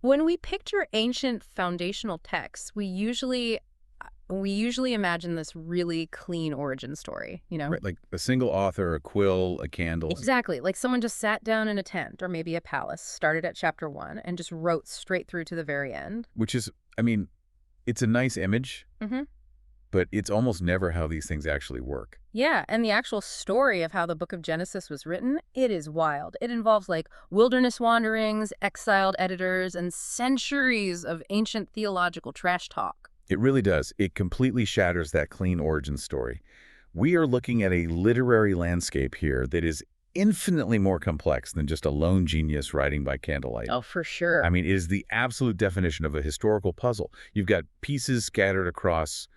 When we picture ancient foundational texts, we usually imagine this really clean origin story, you know? Right, like a single author, a quill, a candle. Exactly. Like someone just sat down in a tent or maybe a palace, started at chapter 1, and just wrote straight through to the very end. Which is, I mean, it's a nice image, Hmm. but it's almost never how these things actually work. Yeah, and the actual story of how the book of Genesis was written, it is wild. It involves like wilderness wanderings, exiled editors, and centuries of ancient theological trash talk. It really does. It completely shatters that clean origin story. We are looking at a literary landscape here that is infinitely more complex than just a lone genius writing by candlelight. Oh, for sure. I mean, it is the absolute definition of a historical puzzle. You've got pieces scattered across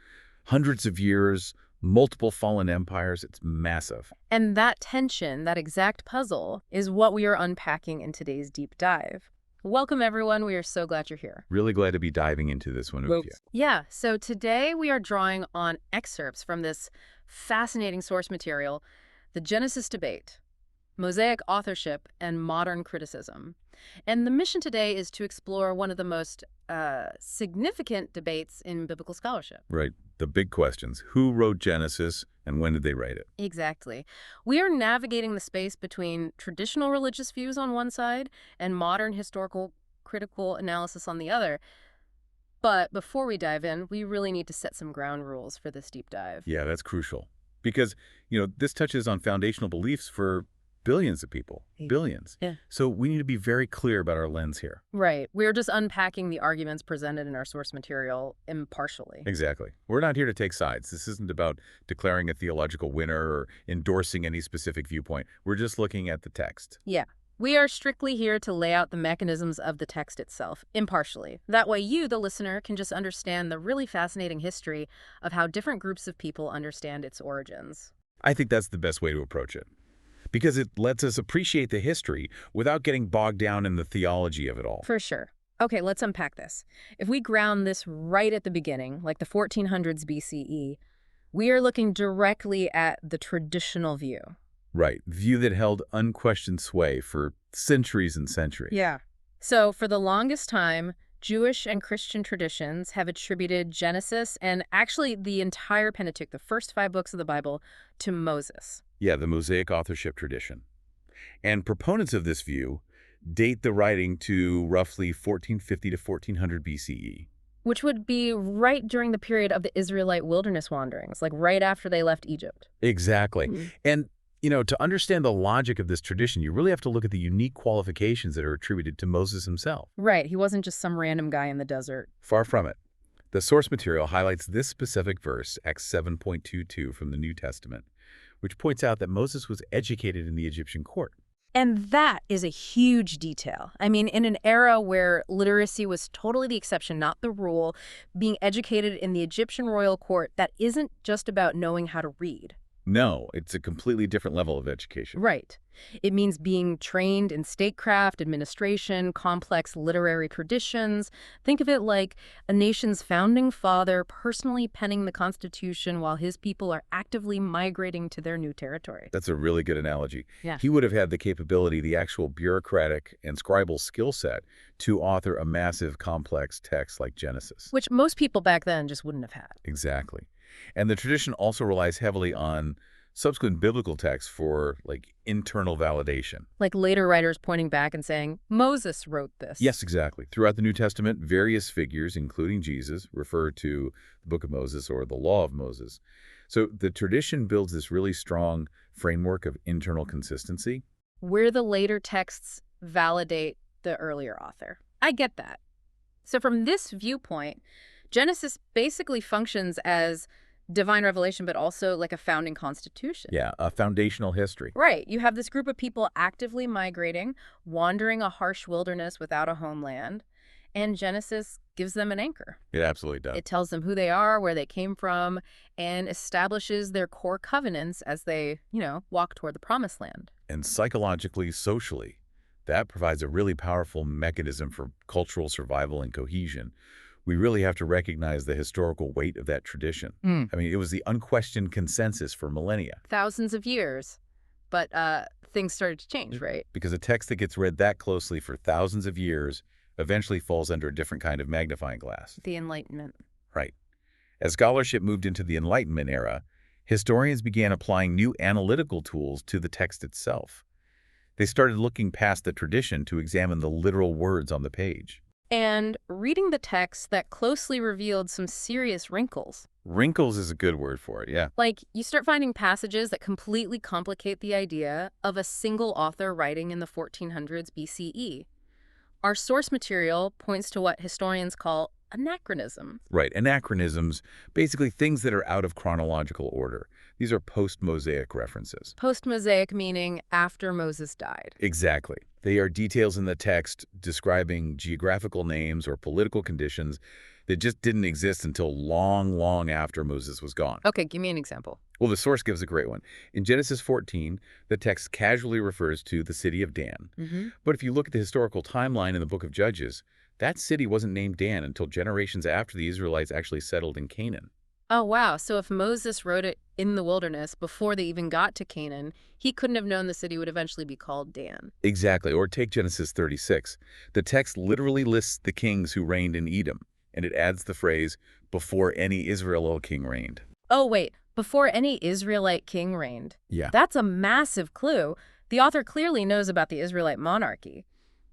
hundreds of years, multiple fallen empires. It's massive. And that tension, that exact puzzle, is what we are unpacking in today's deep dive. Welcome, everyone. We are so glad you're here. Really glad to be diving into this one with you. Yeah, so today we are drawing on excerpts from this fascinating source material, the Genesis debate, Mosaic authorship, and modern criticism. And the mission today is to explore one of the most significant debates in biblical scholarship. Right. The big questions. Who wrote Genesis and when did they write it? Exactly. We are navigating the space between traditional religious views on one side and modern historical critical analysis on the other. But before we dive in, we really need to set some ground rules for this deep dive. Yeah, that's crucial. Because, this touches on foundational beliefs for billions of people. Billions. Yeah. So we need to be very clear about our lens here. Right. We're just unpacking the arguments presented in our source material impartially. Exactly. We're not here to take sides. This isn't about declaring a theological winner or endorsing any specific viewpoint. We're just looking at the text. Yeah. We are strictly here to lay out the mechanisms of the text itself, impartially. That way you, the listener, can just understand the really fascinating history of how different groups of people understand its origins. I think that's the best way to approach it, because it lets us appreciate the history without getting bogged down in the theology of it all. For sure. Okay, let's unpack this. If we ground this right at the beginning, like the 1400s BCE, we are looking directly at the traditional view. Right. View that held unquestioned sway for centuries and centuries. Yeah. So for the longest time, Jewish and Christian traditions have attributed Genesis and actually the entire Pentateuch, the first 5 books of the Bible, to Moses. Yeah, the Mosaic authorship tradition. And proponents of this view date the writing to roughly 1450 to 1400 BCE. Which would be right during the period of the Israelite wilderness wanderings, like right after they left Egypt. Exactly. Mm. And, to understand the logic of this tradition, you really have to look at the unique qualifications that are attributed to Moses himself. Right, he wasn't just some random guy in the desert. Far from it. The source material highlights this specific verse, Acts 7.22 from the New Testament, which points out that Moses was educated in the Egyptian court. And that is a huge detail. I mean, in an era where literacy was totally the exception, not the rule, being educated in the Egyptian royal court, that isn't just about knowing how to read. No, it's a completely different level of education. Right. It means being trained in statecraft, administration, complex literary traditions. Think of it like a nation's founding father personally penning the Constitution while his people are actively migrating to their new territory. That's a really good analogy. Yeah. He would have had the capability, the actual bureaucratic and scribal skill set to author a massive, complex text like Genesis. Which most people back then just wouldn't have had. Exactly. And the tradition also relies heavily on subsequent biblical texts for, internal validation. Like later writers pointing back and saying, Moses wrote this. Yes, exactly. Throughout the New Testament, various figures, including Jesus, refer to the Book of Moses or the Law of Moses. So the tradition builds this really strong framework of internal consistency. Where the later texts validate the earlier author. I get that. So from this viewpoint, Genesis basically functions as divine revelation, but also like a founding constitution. Yeah, a foundational history. Right. You have this group of people actively migrating, wandering a harsh wilderness without a homeland, and Genesis gives them an anchor. It absolutely does. It tells them who they are, where they came from, and establishes their core covenants as they, walk toward the promised land. And psychologically, socially, that provides a really powerful mechanism for cultural survival and cohesion. We really have to recognize the historical weight of that tradition. I mean, it was the unquestioned consensus for millennia. Thousands of years. But things started to change, right? Because a text that gets read that closely for thousands of years eventually falls under a different kind of magnifying glass. The Enlightenment. Right. As scholarship moved into the Enlightenment era, historians began applying new analytical tools to the text itself. They started looking past the tradition to examine the literal words on the page. And reading the text that closely revealed some serious wrinkles. Wrinkles is a good word for it, yeah. Like, you start finding passages that completely complicate the idea of a single author writing in the 1400s BCE. Our source material points to what historians call anachronism. Right, anachronisms, basically things that are out of chronological order. These are post-Mosaic references. Post-Mosaic meaning after Moses died. Exactly. They are details in the text describing geographical names or political conditions that just didn't exist until long, long after Moses was gone. Okay, give me an example. Well, the source gives a great one. In Genesis 14, the text casually refers to the city of Dan. But if you look at the historical timeline in the book of Judges, that city wasn't named Dan until generations after the Israelites actually settled in Canaan. Oh, wow. So if Moses wrote it in the wilderness before they even got to Canaan, he couldn't have known the city would eventually be called Dan. Exactly. Or take Genesis 36. The text literally lists the kings who reigned in Edom, and it adds the phrase, before any Israelite king reigned. Oh, wait. Before any Israelite king reigned. Yeah. That's a massive clue. The author clearly knows about the Israelite monarchy.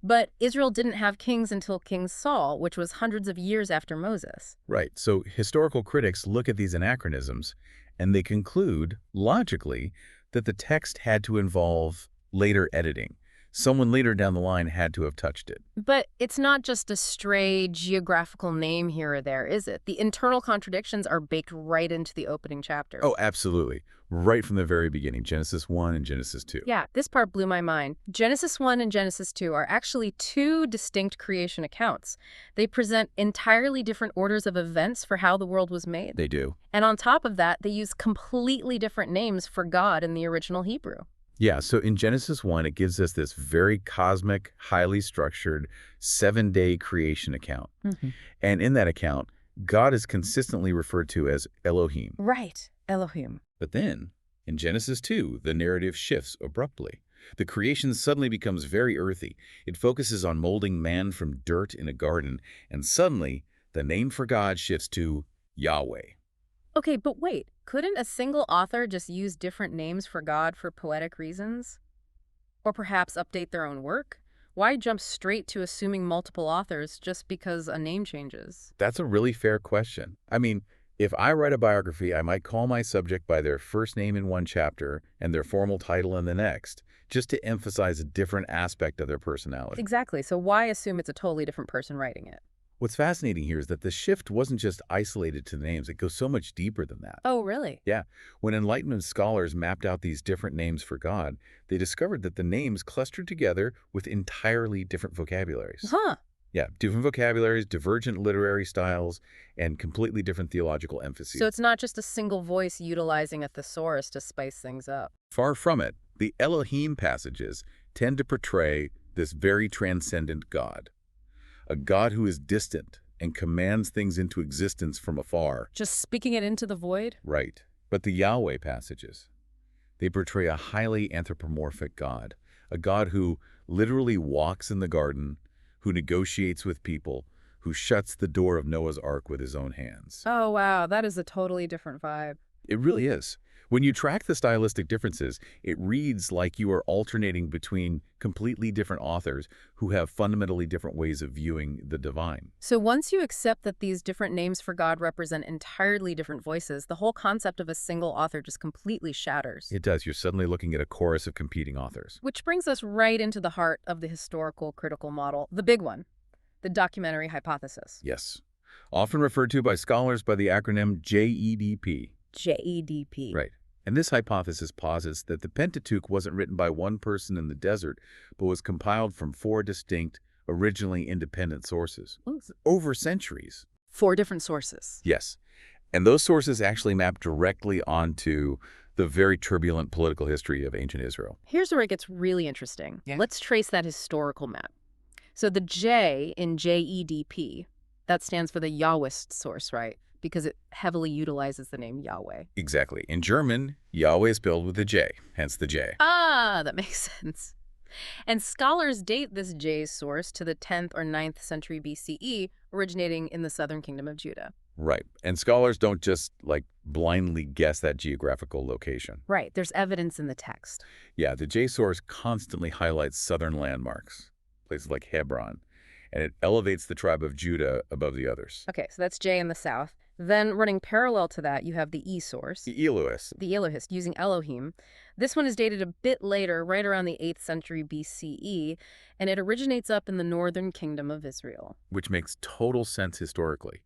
But Israel didn't have kings until King Saul, which was hundreds of years after Moses. Right. So historical critics look at these anachronisms, and they conclude, logically, that the text had to involve later editing. Someone later down the line had to have touched it. But it's not just a stray geographical name here or there, is it? The internal contradictions are baked right into the opening chapter. Oh, absolutely. Right from the very beginning, Genesis 1 and Genesis 2. Yeah, this part blew my mind. Genesis 1 and Genesis 2 are actually two distinct creation accounts. They present entirely different orders of events for how the world was made. They do. And on top of that, they use completely different names for God in the original Hebrew. Yeah, so in Genesis 1, it gives us this very cosmic, highly structured, 7-day creation account. And in that account, God is consistently referred to as Elohim. Right, Elohim. But then, in Genesis 2, the narrative shifts abruptly. The creation suddenly becomes very earthy. It focuses on molding man from dirt in a garden, and suddenly, the name for God shifts to Yahweh. Okay, but wait, couldn't a single author just use different names for God for poetic reasons? Or perhaps update their own work? Why jump straight to assuming multiple authors just because a name changes? That's a really fair question. I mean, if I write a biography, I might call my subject by their first name in one chapter and their formal title in the next, just to emphasize a different aspect of their personality. Exactly, so why assume it's a totally different person writing it? What's fascinating here is that the shift wasn't just isolated to the names. It goes so much deeper than that. Oh, really? Yeah. When Enlightenment scholars mapped out these different names for God, they discovered that the names clustered together with entirely different vocabularies. Huh. Yeah, different vocabularies, divergent literary styles, and completely different theological emphases. So it's not just a single voice utilizing a thesaurus to spice things up. Far from it. The Elohim passages tend to portray this very transcendent God. A God who is distant and commands things into existence from afar. Just speaking it into the void? Right. But the Yahweh passages, they portray a highly anthropomorphic God. A God who literally walks in the garden, who negotiates with people, who shuts the door of Noah's Ark with his own hands. Oh, wow, that is a totally different vibe. It really is. When you track the stylistic differences, it reads like you are alternating between completely different authors who have fundamentally different ways of viewing the divine. So once you accept that these different names for God represent entirely different voices, the whole concept of a single author just completely shatters. It does. You're suddenly looking at a chorus of competing authors. Which brings us right into the heart of the historical critical model, the big one, the documentary hypothesis. Yes. Often referred to by scholars by the acronym JEDP. JEDP. Right. And this hypothesis posits that the Pentateuch wasn't written by one person in the desert, but was compiled from 4 distinct, originally independent sources over centuries. 4 different sources. Yes. And those sources actually map directly onto the very turbulent political history of ancient Israel. Here's where it gets really interesting. Yeah. Let's trace that historical map. So the J in JEDP, that stands for the Yahwist source, right? Because it heavily utilizes the name Yahweh. Exactly. In German, Yahweh is spelled with a J, hence the J. Ah, that makes sense. And scholars date this J source to the 10th or 9th century BCE, originating in the southern kingdom of Judah. Right. And scholars don't just, blindly guess that geographical location. Right, there's evidence in the text. Yeah, the J source constantly highlights southern landmarks, places like Hebron, and it elevates the tribe of Judah above the others. Okay, so that's J in the south. Then running parallel to that, you have the E source. The Elohist. The Elohist, using Elohim. This one is dated a bit later, right around the 8th century BCE, and it originates up in the northern kingdom of Israel. Which makes total sense historically,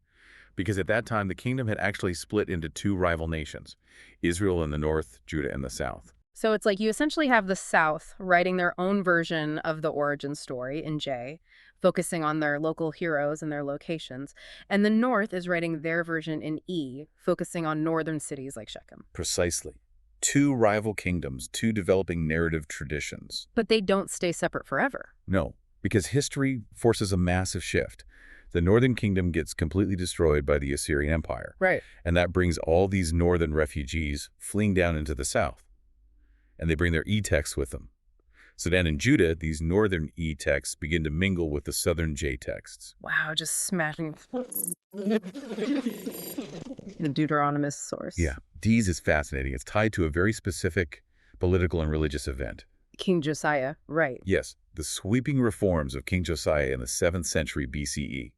because at that time the kingdom had actually split into two rival nations, Israel in the north, Judah in the south. So it's like you essentially have the South writing their own version of the origin story in J, focusing on their local heroes and their locations, and the North is writing their version in E, focusing on northern cities like Shechem. Precisely. Two rival kingdoms, two developing narrative traditions. But they don't stay separate forever. No, because history forces a massive shift. The northern kingdom gets completely destroyed by the Assyrian Empire. Right. And that brings all these northern refugees fleeing down into the south. And they bring their E-texts with them. So then in Judah, these northern E-texts begin to mingle with the southern J-texts. Wow, just smashing the Deuteronomist source. Yeah, D's is fascinating. It's tied to a very specific political and religious event. King Josiah, right. Yes, the sweeping reforms of King Josiah in the 7th century BCE.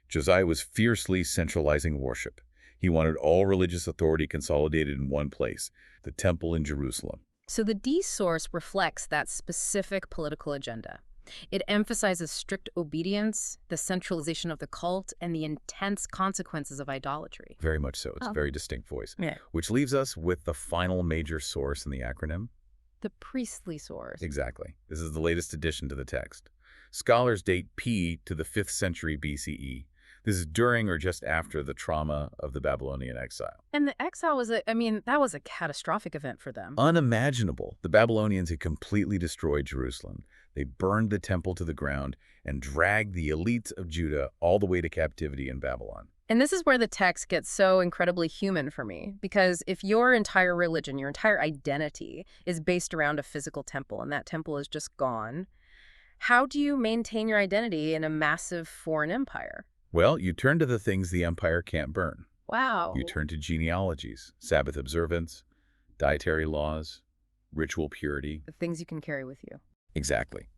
Josiah was fiercely centralizing worship. He wanted all religious authority consolidated in one place, the temple in Jerusalem. So the D source reflects that specific political agenda. It emphasizes strict obedience, the centralization of the cult, and the intense consequences of idolatry. Very much so. It's a very distinct voice. Yeah. Which leaves us with the final major source in the acronym. The priestly source. Exactly. This is the latest addition to the text. Scholars date P to the 5th century BCE. This is during or just after the trauma of the Babylonian exile. And the exile was that was a catastrophic event for them. Unimaginable. The Babylonians had completely destroyed Jerusalem. They burned the temple to the ground and dragged the elites of Judah all the way to captivity in Babylon. And this is where the text gets so incredibly human for me, because if your entire religion, your entire identity is based around a physical temple, and that temple is just gone, how do you maintain your identity in a massive foreign empire? Well, you turn to the things the empire can't burn. Wow. You turn to genealogies, Sabbath observance, dietary laws, ritual purity. The things you can carry with you. Exactly.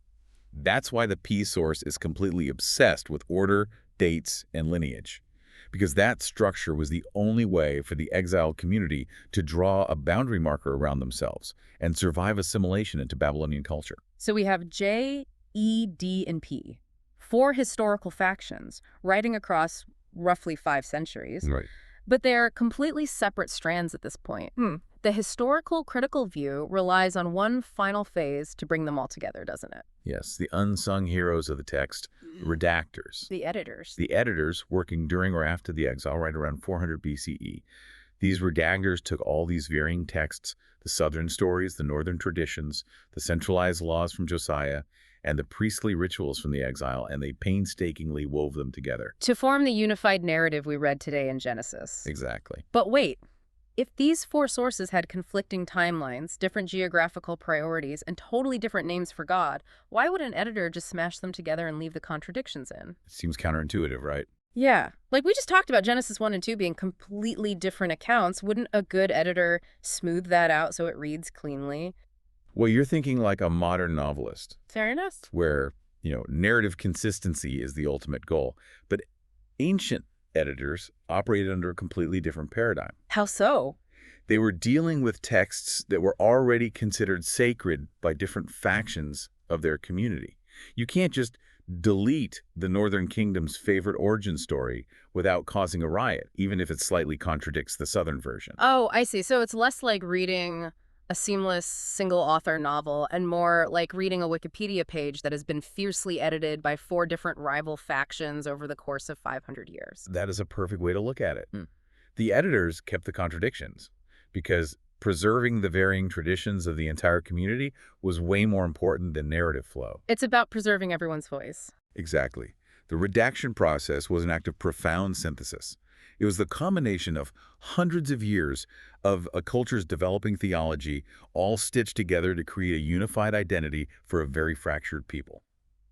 That's why the P source is completely obsessed with order, dates, and lineage. Because that structure was the only way for the exiled community to draw a boundary marker around themselves and survive assimilation into Babylonian culture. So we have J, E, D, and P. 4 historical factions, writing across roughly 5 centuries. Right. But they're completely separate strands at this point. The historical critical view relies on one final phase to bring them all together, doesn't it? Yes, the unsung heroes of the text, redactors. The editors. The editors working during or after the exile, right around 400 BCE. These redactors took all these varying texts, the southern stories, the northern traditions, the centralized laws from Josiah, and the priestly rituals from the exile, and they painstakingly wove them together. To form the unified narrative we read today in Genesis. Exactly. But wait, if these 4 sources had conflicting timelines, different geographical priorities, and totally different names for God, why would an editor just smash them together and leave the contradictions in? It seems counterintuitive, right? Yeah. Like we just talked about Genesis 1 and 2 being completely different accounts. Wouldn't a good editor smooth that out so it reads cleanly? Well, you're thinking like a modern novelist. Fair enough. Where, narrative consistency is the ultimate goal. But ancient editors operated under a completely different paradigm. How so? They were dealing with texts that were already considered sacred by different factions of their community. You can't just delete the Northern Kingdom's favorite origin story without causing a riot, even if it slightly contradicts the Southern version. Oh, I see. So it's less like reading a seamless single-author novel and more like reading a Wikipedia page that has been fiercely edited by 4 different rival factions over the course of 500 years. That is a perfect way to look at it. The editors kept the contradictions because preserving the varying traditions of the entire community was way more important than narrative flow. It's about preserving everyone's voice. Exactly. The redaction process was an act of profound synthesis. It was the combination of hundreds of years of a culture's developing theology all stitched together to create a unified identity for a very fractured people.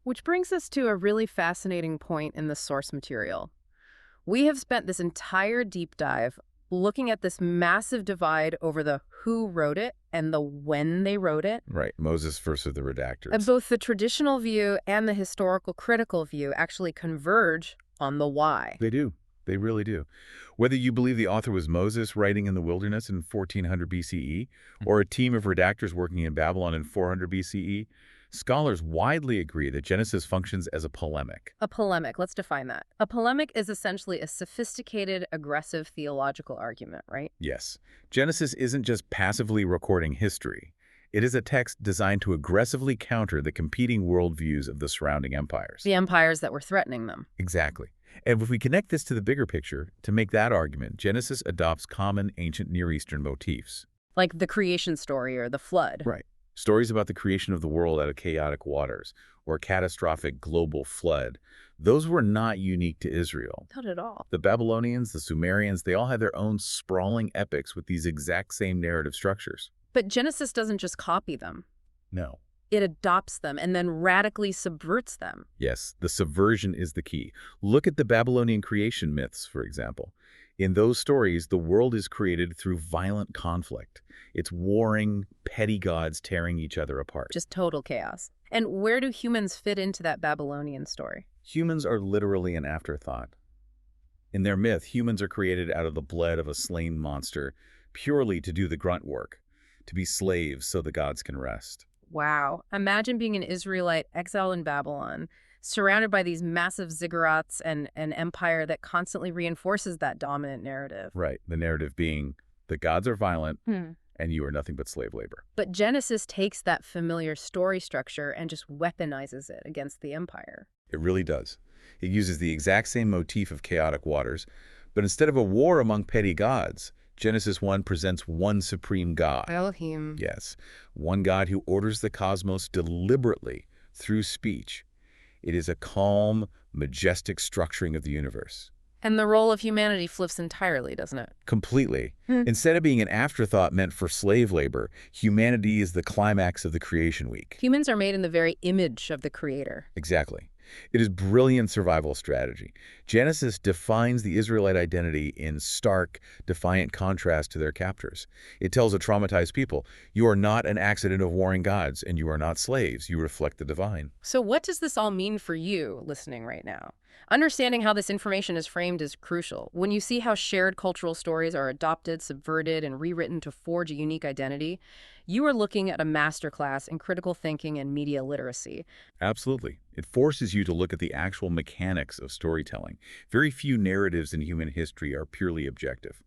Which brings us to a really fascinating point in the source material. We have spent this entire deep dive looking at this massive divide over the who wrote it and the when they wrote it. Right, Moses versus the And redactors. both the traditional view and the historical critical view actually converge on the why. They do. They really do. Whether you believe the author was Moses writing in the wilderness in 1400 BCE or a team of redactors working in Babylon in 400 BCE, scholars widely agree that Genesis functions as a polemic. A polemic, let's define that. A polemic is essentially a sophisticated, aggressive theological argument, right? Yes, Genesis isn't just passively recording history. It is a text designed to aggressively counter the competing worldviews of the surrounding empires. The empires that were threatening them. Exactly. And if we connect this to the bigger picture, to make that argument, Genesis adopts common ancient Near Eastern motifs. Like the creation story or the flood. Right. Stories about the creation of the world out of chaotic waters or a catastrophic global flood, those were not unique to Israel. Not at all. The Babylonians, the Sumerians, they all had their own sprawling epics with these exact same narrative structures. But Genesis doesn't just copy them. No. It adopts them and then radically subverts them. Yes, the subversion is the key. Look at the Babylonian creation myths, for example. In those stories, the world is created through violent conflict. It's warring, petty gods tearing each other apart. Just total chaos. And where do humans fit into that Babylonian story? Humans are literally an afterthought. In their myth, humans are created out of the blood of a slain monster, purely to do the grunt work, to be slaves so the gods can rest. Wow. Imagine being an Israelite exiled in Babylon, surrounded by these massive ziggurats and an empire that constantly reinforces that dominant narrative. Right, the narrative being the gods are violent Hmm. and you are nothing but slave labor. But Genesis takes that familiar story structure and just weaponizes it against the empire. It really does. It uses the exact same motif of chaotic waters, but instead of a war among petty gods, Genesis 1 presents one supreme God. Elohim. Yes, one God who orders the cosmos deliberately through speech. It is a calm, majestic structuring of the universe. And the role of humanity flips entirely, doesn't it? Completely. Instead of being an afterthought meant for slave labor, humanity is the climax of the creation week. Humans are made in the very image of the Creator. Exactly. It is brilliant survival strategy. Genesis defines the Israelite identity in stark, defiant contrast to their captors. It tells a traumatized people, you are not an accident of warring gods, and you are not slaves. You reflect the divine. So what does this all mean for you listening right now? Understanding how this information is framed is crucial. When you see how shared cultural stories are adopted, subverted, and rewritten to forge a unique identity, you are looking at a masterclass in critical thinking and media literacy. Absolutely. It forces you to look at the actual mechanics of storytelling. Very few narratives in human history are purely objective.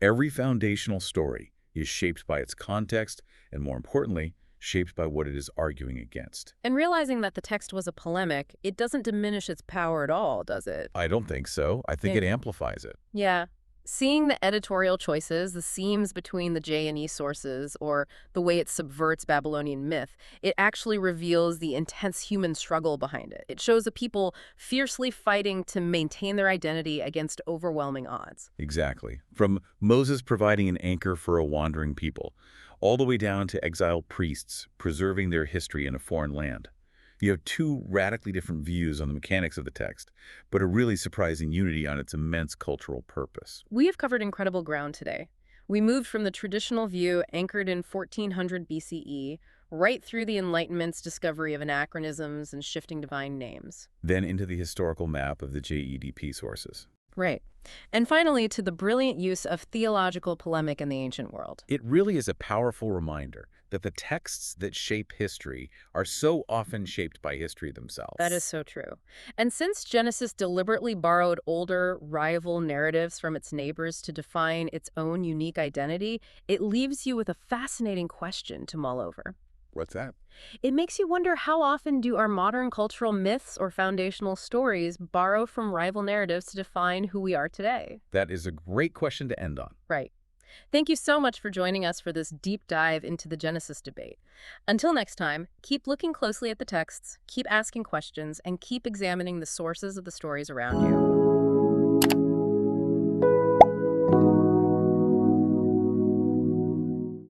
Every foundational story is shaped by its context and, more importantly, shaped by what it is arguing against. And realizing that the text was a polemic, it doesn't diminish its power at all, does it? I don't think so. I think it amplifies it. Yeah. Seeing the editorial choices, the seams between the J&E sources, or the way it subverts Babylonian myth, it actually reveals the intense human struggle behind it. It shows a people fiercely fighting to maintain their identity against overwhelming odds. Exactly. From Moses providing an anchor for a wandering people, all the way down to exiled priests preserving their history in a foreign land. You have two radically different views on the mechanics of the text, but a really surprising unity on its immense cultural purpose. We have covered incredible ground today. We moved from the traditional view anchored in 1400 BCE right through the Enlightenment's discovery of anachronisms and shifting divine names. Then into the historical map of the JEDP sources. Right. And finally, to the brilliant use of theological polemic in the ancient world. It really is a powerful reminder that the texts that shape history are so often shaped by history themselves. That is so true. And since Genesis deliberately borrowed older, rival narratives from its neighbors to define its own unique identity, it leaves you with a fascinating question to mull over. What's that? It makes you wonder, how often do our modern cultural myths or foundational stories borrow from rival narratives to define who we are today? That is a great question to end on. Right. Thank you so much for joining us for this deep dive into the Genesis debate. Until next time, keep looking closely at the texts, keep asking questions, and keep examining the sources of the stories around you.